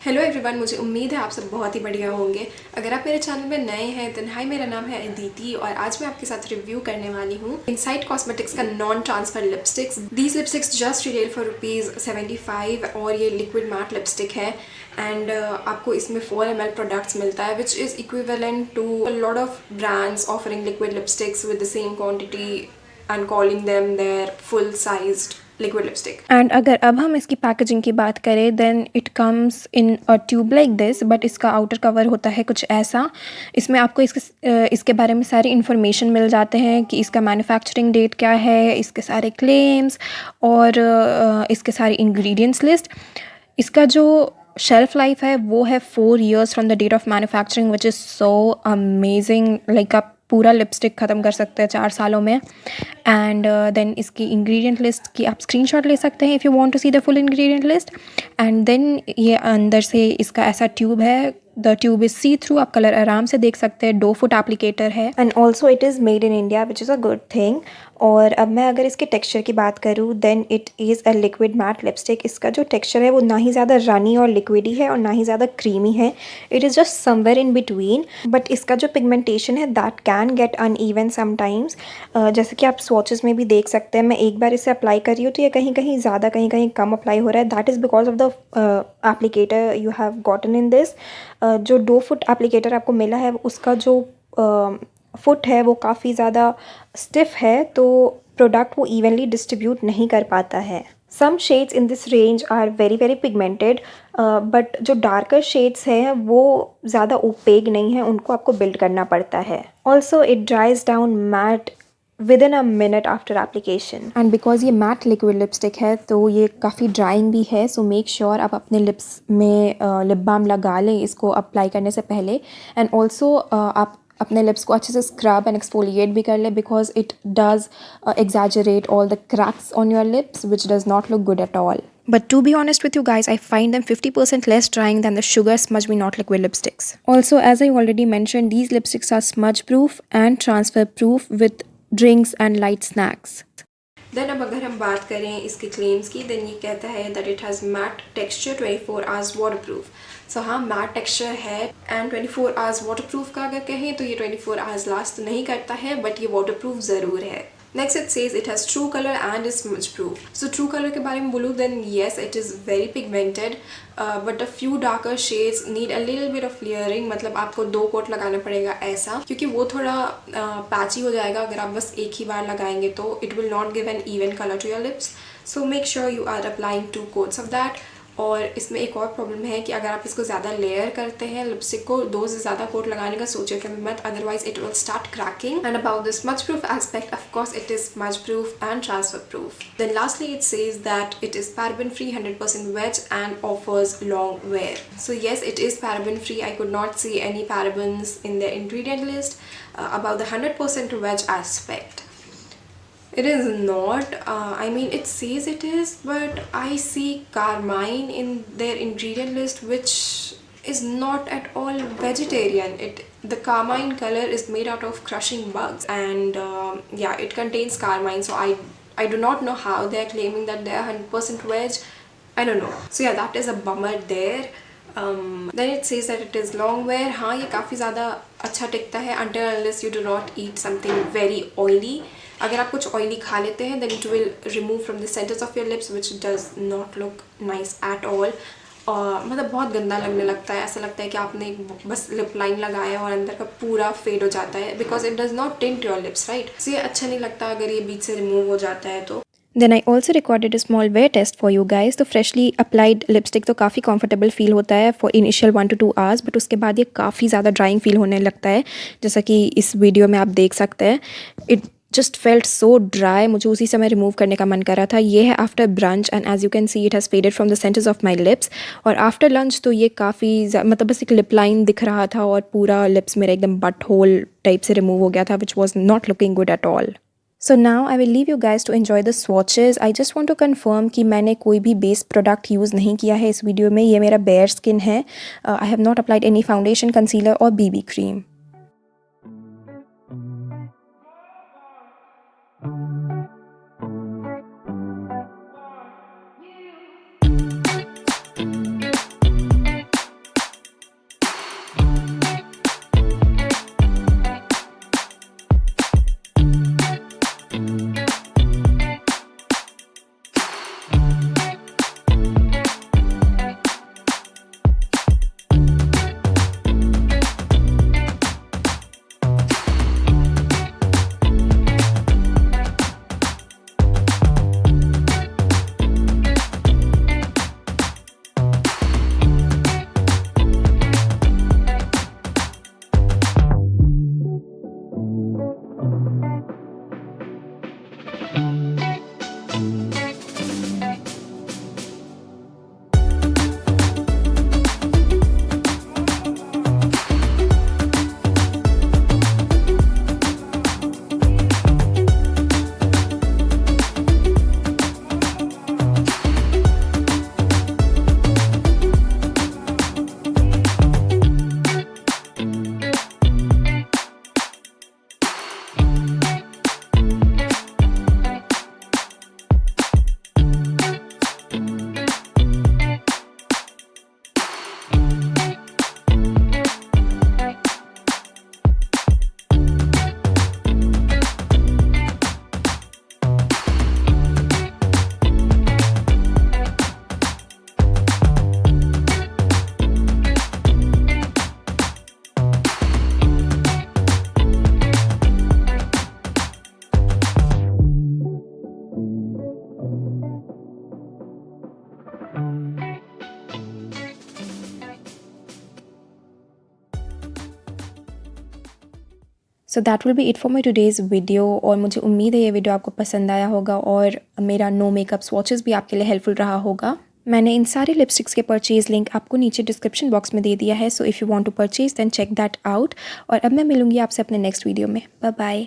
Hello everyone, मुझे उम्मीद है आप सब बहुत ही बढ़िया होंगे। अगर आप मेरे चैनल में नए हैं तो हाय, मेरा नाम है अदिति और आज मैं आपके साथ रिव्यू करने वाली हूँ इनसाइट कॉस्मेटिक्स का non transfer lipsticks. These lipsticks just retail for ₹75 और ये लिक्विड मैट लिपस्टिक है एंड आपको इसमें 4 ml प्रोडक्ट्स मिलता है which is equivalent to a lot of brands offering liquid lipsticks with the same quantity and calling them their full sized liquid lipstick. And अगर अब हम इसकी पैकेजिंग की बात करें then it comes in a tube like this, but इसका outer cover होता है कुछ ऐसा। इसमें आपको इसके बारे में सारी इन्फॉर्मेशन मिल जाते हैं कि इसका मैन्युफैक्चरिंग डेट क्या है, इसके सारे क्लेम्स और इसके सारी इंग्रेडिएंट्स लिस्ट। इसका जो शेल्फ लाइफ है वो है 4 years from the date of manufacturing, which is so amazing. Like आप पूरा लिपस्टिक ख़त्म कर सकते हैं 4 सालों में। एंड देन इसकी इंग्रेडिएंट लिस्ट की आप स्क्रीनशॉट ले सकते हैं if you want to see the full ingredient list. And then ये अंदर से इसका ऐसा ट्यूब है, the tube is see through, आप कलर आराम से देख सकते हैं। 2 फुट एप्लीकेटर है and also it is made in India which is a good thing. और अब मैं अगर इसके टेक्सचर की बात करूँ then it is a liquid matte lipstick. इसका जो टेक्सचर है वो ना ही ज़्यादा रनी और लिक्विडी है और ना ही ज़्यादा क्रीमी है। It is just somewhere in between. But इसका जो पिगमेंटेशन है that can get uneven sometimes. जैसे कि आप स्वॉचेस में भी देख सकते हैं, मैं एक बार इसे अप्लाई कर रही हूँ तो ये कहीं कहीं ज़्यादा कहीं कहीं कम अप्लाई हो रहा है। That is because of the applicator you have gotten in this. जो 2 फुट एप्लीकेटर आपको मिला है उसका जो फुट है वो काफ़ी ज़्यादा स्टिफ है, तो प्रोडक्ट वो इवनली डिस्ट्रीब्यूट नहीं कर पाता है। Some shades in this range are very very pigmented, but जो डार्कर शेड्स हैं वो ज़्यादा ओपेक नहीं है, उनको आपको बिल्ड करना पड़ता है। Also it dries down matte within a minute after application. And because ये मैट लिक्विड लिपस्टिक है तो ये काफ़ी ड्राइंग भी है, सो मेक श्योर आप अपने लिप्स में लिप बाम लगा लें इसको अप्लाई करने से पहले। एंड ऑल्सो आप अपने लिप्स को अच्छे से स्क्रब एंड एक्सफोलिएट भी कर ले because it does exaggerate all the cracks on your lips, which does not look good at all. But to be honest with you guys, I find them 50% less drying than the Sugar Smudge Me Not liquid lipsticks. Also, as I already mentioned, these lipsticks are smudge proof and transfer proof with drinks and light snacks. Then अब अगर हम बात करें इसके claims की, then ये कहता है that it has matte texture 24 hours waterproof. So हाँ, मैट टेक्सचर है एंड 24 आवर्स वाटर प्रूफ का अगर कहें तो ये 24 आवर्स लास्ट तो नहीं करता है, बट ये वाटर प्रूफ ज़रूर है। Next it says it has true colour and is smudge proof. So true colour के बारे में बोलूँ then yes, it is very pigmented but a few darker shades need a little bit of layering. मतलब आपको 2 coat लगाना पड़ेगा ऐसा, क्योंकि वो थोड़ा पैची हो जाएगा अगर आप बस एक ही बार लगाएंगे तो it will not give an even colour to your lips. So make sure you are applying 2 coats of that. और इसमें एक और प्रॉब्लम है कि अगर आप इसको ज़्यादा लेयर करते हैं लिपस्टिक को, 2 से ज़्यादा कोट लगाने का सोचे कभी मत, otherwise it will start cracking. And about the smudge proof aspect, of course it is smudge proof and transfer proof. Then lastly it says that it is paraben free, 100% veg and offers long wear. So yes, it is paraben free. I could not see any parabens in the ingredient list. About the 100% veg aspect, it is not. I mean, it says it is, but I see carmine in their ingredient list, which is not at all vegetarian. The carmine color is made out of crushing bugs, and yeah, it contains carmine. So I do not know how they are claiming that they are 100% veg. I don't know. So yeah, that is a bummer there. Then it says that it is long wear. हाँ, ये काफ़ी ज़्यादा अच्छा टिकता है until unless you do not eat something very oily. अगर आप कुछ ऑयली खा लेते हैं then it will remove from the centers of your lips, which does not look nice at all. मतलब बहुत गंदा लगने लगता है, ऐसा लगता है कि आपने एक बस लिप लाइन लगाया और अंदर का पूरा फेड हो जाता है, because it does not tint your lips, right. So ये अच्छा नहीं लगता अगर ये बीच से रिमूव हो जाता है तो। Then I also recorded a small wear test for you guys. तो freshly applied lipstick तो काफ़ी comfortable feel होता है for initial 1 to 2 hours, but उसके बाद ये काफ़ी ज़्यादा drying feel होने लगता है, जैसा कि इस वीडियो में आप देख सकते हैं। It just felt so dry. मुझे उसी समय रिमूव करने का मन कर रहा था। ये है after brunch and as you can see it has faded from the centres of my lips. और आफ्टर लंच तो ये काफ़ी मतलब बस एक लिप लाइन दिख रहा था और पूरा लिप्स मेरा एकदम बट होल टाइप से रिमूव हो गया था, which was not looking good at all. So now I will leave you guys to enjoy the swatches. I just want to confirm कि मैंने कोई भी बेस प्रोडक्ट यूज़ नहीं किया है इस वीडियो में। ये मेरा बेयर स्किन है। I have not applied any foundation, concealer और BB cream. So that will be it for my today's video. और मुझे उम्मीद है ये वीडियो आपको पसंद आया होगा और मेरा नो मेकअप स्वॉचेस भी आपके लिए हेल्पफुल रहा होगा। मैंने इन सारे लिपस्टिक्स के परचेज़ लिंक आपको नीचे डिस्क्रिप्शन बॉक्स में दे दिया है, so if you want to purchase than check that out. और अब मैं मिलूँगी आपसे अपने नेक्स्ट वीडियो में। Bye bye.